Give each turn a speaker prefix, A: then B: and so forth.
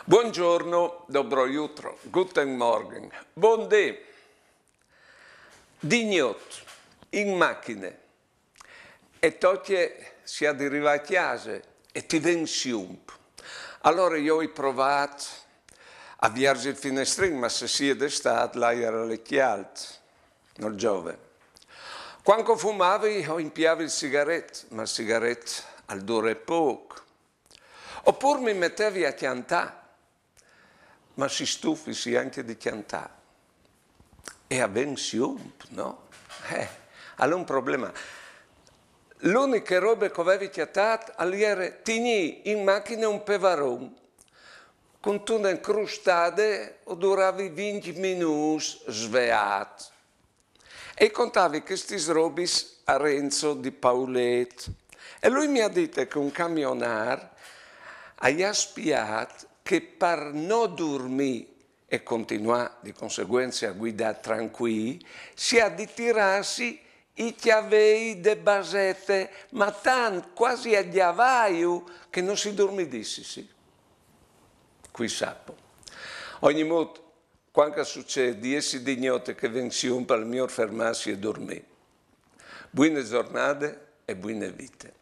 A: Buongiorno, dobro jutro, guten Morgen, buon dì. Dignot, in macchina, e tocche si arriva a casa e ti vensiump. Allora io ho provato a avviarsi il finestrino, ma se sia d'estate l'aria era lecchialta, non giove. Quando fumavi ho impiato il sigaretto, ma il sigaretto al dura poco. Oppure mi mettevi a cantare, ma si stufisi anche di cantare. E a ben siump, no? Allora un problema. L'unica roba che avevi cantato era «Tigni in macchina un pevaron». Con tu ne crustate o duravi 20 minuti svegliato. E contavi questi robis a Renzo di Paulet. E lui mi ha detto che un camionar ha spiato che per non dormire e continuare di conseguenza a guidare tranquilli, si ha di tirarsi i chiavei de basette, ma tanto quasi a diavaio che non si dormidissi, sì. Qui sapo. Ogni modo, quando succede di essere dignote che venzione per il mio fermarsi e dormire. Buone giornate e buone vite.